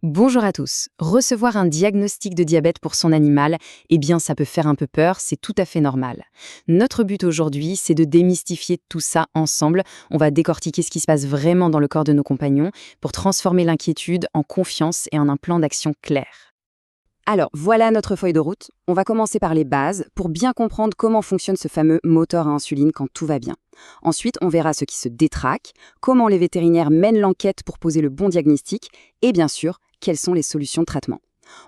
Bonjour à tous. Recevoir un diagnostic de diabète pour son animal, eh bien ça peut faire un peu peur, c'est tout à fait normal. Notre but aujourd'hui, c'est de démystifier tout ça ensemble. On va décortiquer ce qui se passe vraiment dans le corps de nos compagnons pour transformer l'inquiétude en confiance et en un plan d'action clair. Alors, voilà notre feuille de route. On va commencer par les bases pour bien comprendre comment fonctionne ce fameux moteur à insuline quand tout va bien. Ensuite, on verra ce qui se détraque, comment les vétérinaires mènent l'enquête pour poser le bon diagnostic et bien sûr, quelles sont les solutions de traitement.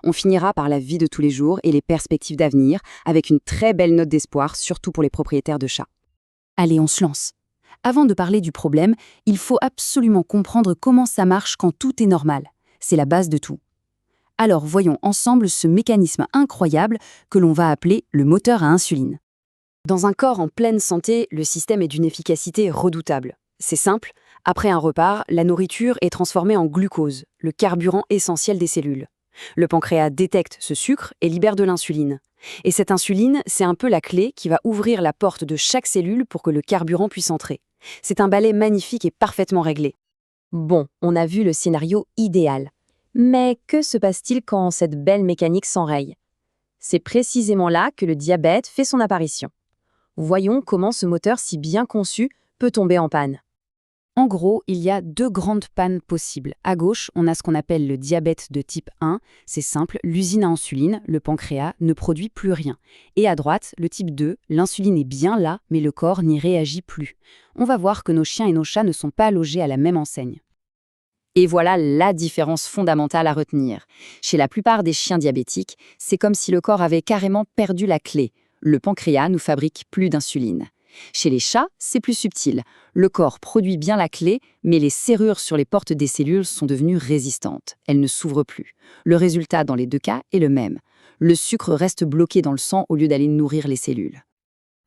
On finira par la vie de tous les jours et les perspectives d'avenir avec une très belle note d'espoir, surtout pour les propriétaires de chats. Allez, on se lance. Avant de parler du problème, il faut absolument comprendre comment ça marche quand tout est normal. C'est la base de tout. Alors voyons ensemble ce mécanisme incroyable que l'on va appeler le moteur à insuline. Dans un corps en pleine santé, le système est d'une efficacité redoutable. C'est simple, après un repas, la nourriture est transformée en glucose, le carburant essentiel des cellules. Le pancréas détecte ce sucre et libère de l'insuline. Et cette insuline, c'est un peu la clé qui va ouvrir la porte de chaque cellule pour que le carburant puisse entrer. C'est un balai magnifique et parfaitement réglé. Bon, on a vu le scénario idéal. Mais que se passe-t-il quand cette belle mécanique s'enraye? C'est précisément là que le diabète fait son apparition. Voyons comment ce moteur si bien conçu peut tomber en panne. En gros, il y a deux grandes pannes possibles. À gauche, on a ce qu'on appelle le diabète de type 1. C'est simple, l'usine à insuline, le pancréas, ne produit plus rien. Et à droite, le type 2, l'insuline est bien là, mais le corps n'y réagit plus. On va voir que nos chiens et nos chats ne sont pas logés à la même enseigne. Et voilà la différence fondamentale à retenir. Chez la plupart des chiens diabétiques, c'est comme si le corps avait carrément perdu la clé. Le pancréas ne fabrique plus d'insuline. Chez les chats, c'est plus subtil. Le corps produit bien la clé, mais les serrures sur les portes des cellules sont devenues résistantes. Elles ne s'ouvrent plus. Le résultat dans les deux cas est le même. Le sucre reste bloqué dans le sang au lieu d'aller nourrir les cellules.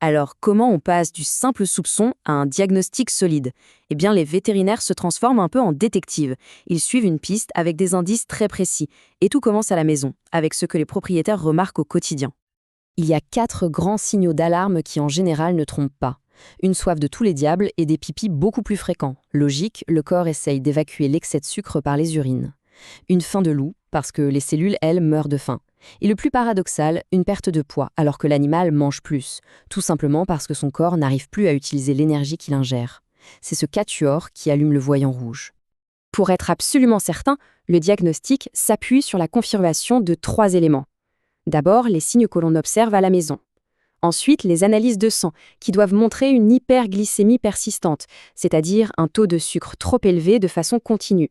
Alors, comment on passe du simple soupçon à un diagnostic solide? Eh bien, les vétérinaires se transforment un peu en détectives. Ils suivent une piste avec des indices très précis. Et tout commence à la maison, avec ce que les propriétaires remarquent au quotidien. Il y a 4 grands signaux d'alarme qui, en général, ne trompent pas. Une soif de tous les diables et des pipis beaucoup plus fréquents. Logique, le corps essaye d'évacuer l'excès de sucre par les urines. Une faim de loup, parce que les cellules, elles, meurent de faim. Et le plus paradoxal, une perte de poids, alors que l'animal mange plus, tout simplement parce que son corps n'arrive plus à utiliser l'énergie qu'il ingère. C'est ce quatuor qui allume le voyant rouge. Pour être absolument certain, le diagnostic s'appuie sur la confirmation de 3 éléments. D'abord, les signes que l'on observe à la maison. Ensuite, les analyses de sang, qui doivent montrer une hyperglycémie persistante, c'est-à-dire un taux de sucre trop élevé de façon continue.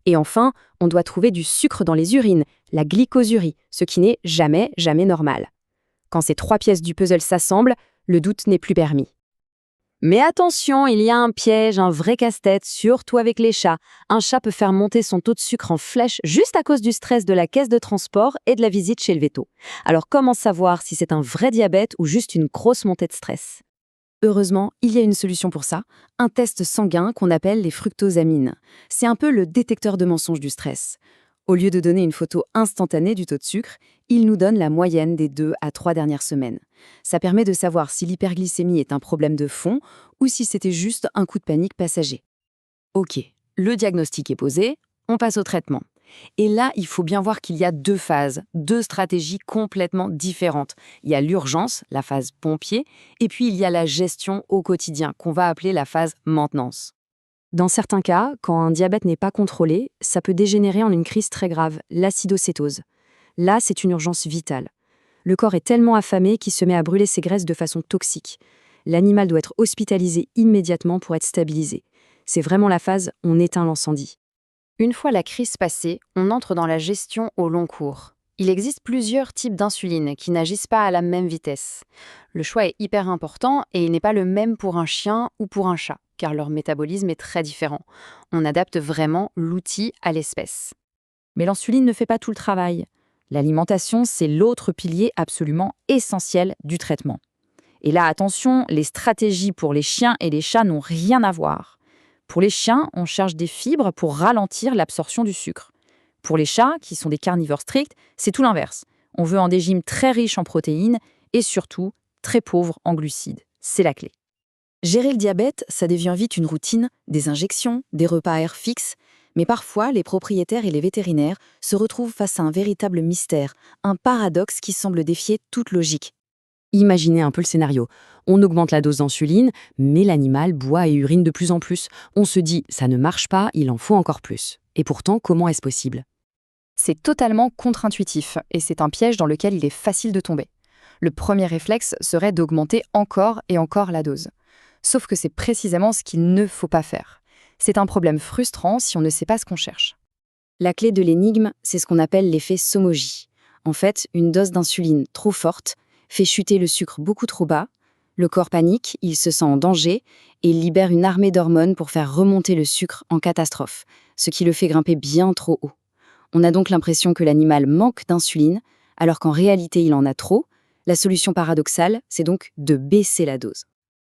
Et enfin, on doit trouver du sucre dans les urines, la glycosurie, ce qui n'est jamais normal. Quand ces 3 pièces du puzzle s'assemblent, le doute n'est plus permis. Mais attention, il y a un piège, un vrai casse-tête, surtout avec les chats. Un chat peut faire monter son taux de sucre en flèche juste à cause du stress de la caisse de transport et de la visite chez le véto. Alors comment savoir si c'est un vrai diabète ou juste une grosse montée de stress? Heureusement, il y a une solution pour ça, un test sanguin qu'on appelle les fructosamines. C'est un peu le détecteur de mensonges du stress. Au lieu de donner une photo instantanée du taux de sucre, il nous donne la moyenne des 2 à 3 dernières semaines. Ça permet de savoir si l'hyperglycémie est un problème de fond ou si c'était juste un coup de panique passager. Ok, le diagnostic est posé, on passe au traitement. Et là, il faut bien voir qu'il y a 2 phases, 2 stratégies complètement différentes. Il y a l'urgence, la phase pompier, et puis il y a la gestion au quotidien, qu'on va appeler la phase maintenance. Dans certains cas, quand un diabète n'est pas contrôlé, ça peut dégénérer en une crise très grave, l'acidocétose. Là, c'est une urgence vitale. Le corps est tellement affamé qu'il se met à brûler ses graisses de façon toxique. L'animal doit être hospitalisé immédiatement pour être stabilisé. C'est vraiment la phase « on éteint l'incendie ». Une fois la crise passée, on entre dans la gestion au long cours. Il existe plusieurs types d'insuline qui n'agissent pas à la même vitesse. Le choix est hyper important et il n'est pas le même pour un chien ou pour un chat, car leur métabolisme est très différent. On adapte vraiment l'outil à l'espèce. Mais l'insuline ne fait pas tout le travail. L'alimentation, c'est l'autre pilier absolument essentiel du traitement. Et là, attention, les stratégies pour les chiens et les chats n'ont rien à voir. Pour les chiens, on cherche des fibres pour ralentir l'absorption du sucre. Pour les chats, qui sont des carnivores stricts, c'est tout l'inverse. On veut un régime très riche en protéines et surtout très pauvre en glucides. C'est la clé. Gérer le diabète, ça devient vite une routine, des injections, des repas à heure fixe. Mais parfois, les propriétaires et les vétérinaires se retrouvent face à un véritable mystère, un paradoxe qui semble défier toute logique. Imaginez un peu le scénario. On augmente la dose d'insuline, mais l'animal boit et urine de plus en plus. On se dit, ça ne marche pas, il en faut encore plus. Et pourtant, comment est-ce possible? C'est totalement contre-intuitif et c'est un piège dans lequel il est facile de tomber. Le premier réflexe serait d'augmenter encore et encore la dose. Sauf que c'est précisément ce qu'il ne faut pas faire. C'est un problème frustrant si on ne sait pas ce qu'on cherche. La clé de l'énigme, c'est ce qu'on appelle l'effet Somogyi. En fait, une dose d'insuline trop forte fait chuter le sucre beaucoup trop bas, le corps panique, il se sent en danger et il libère une armée d'hormones pour faire remonter le sucre en catastrophe, ce qui le fait grimper bien trop haut. On a donc l'impression que l'animal manque d'insuline, alors qu'en réalité il en a trop. La solution paradoxale, c'est donc de baisser la dose.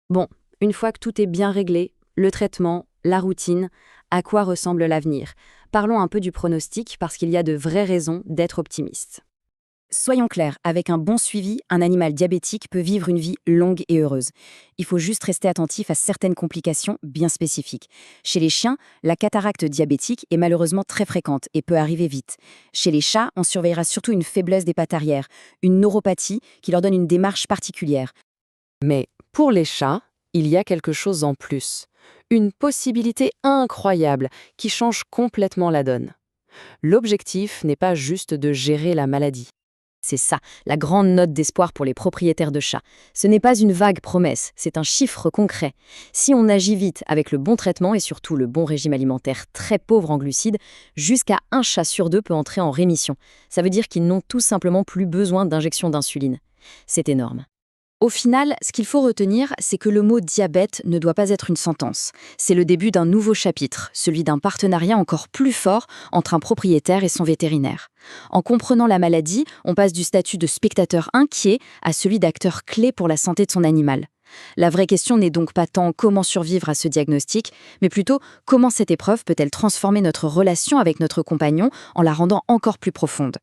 Bon, une fois que tout est bien réglé, le traitement, la routine, à quoi ressemble l'avenir? Parlons un peu du pronostic parce qu'il y a de vraies raisons d'être optimiste. Soyons clairs, avec un bon suivi, un animal diabétique peut vivre une vie longue et heureuse. Il faut juste rester attentif à certaines complications bien spécifiques. Chez les chiens, la cataracte diabétique est malheureusement très fréquente et peut arriver vite. Chez les chats, on surveillera surtout une faiblesse des pattes arrière, une neuropathie qui leur donne une démarche particulière. Mais pour les chats, il y a quelque chose en plus. Une possibilité incroyable qui change complètement la donne. L'objectif n'est pas juste de gérer la maladie. C'est ça, la grande note d'espoir pour les propriétaires de chats. Ce n'est pas une vague promesse, c'est un chiffre concret. Si on agit vite avec le bon traitement et surtout le bon régime alimentaire très pauvre en glucides, jusqu'à un chat sur deux peut entrer en rémission. Ça veut dire qu'ils n'ont tout simplement plus besoin d'injection d'insuline. C'est énorme. Au final, ce qu'il faut retenir, c'est que le mot diabète ne doit pas être une sentence. C'est le début d'un nouveau chapitre, celui d'un partenariat encore plus fort entre un propriétaire et son vétérinaire. En comprenant la maladie, on passe du statut de spectateur inquiet à celui d'acteur clé pour la santé de son animal. La vraie question n'est donc pas tant comment survivre à ce diagnostic, mais plutôt comment cette épreuve peut-elle transformer notre relation avec notre compagnon en la rendant encore plus profonde.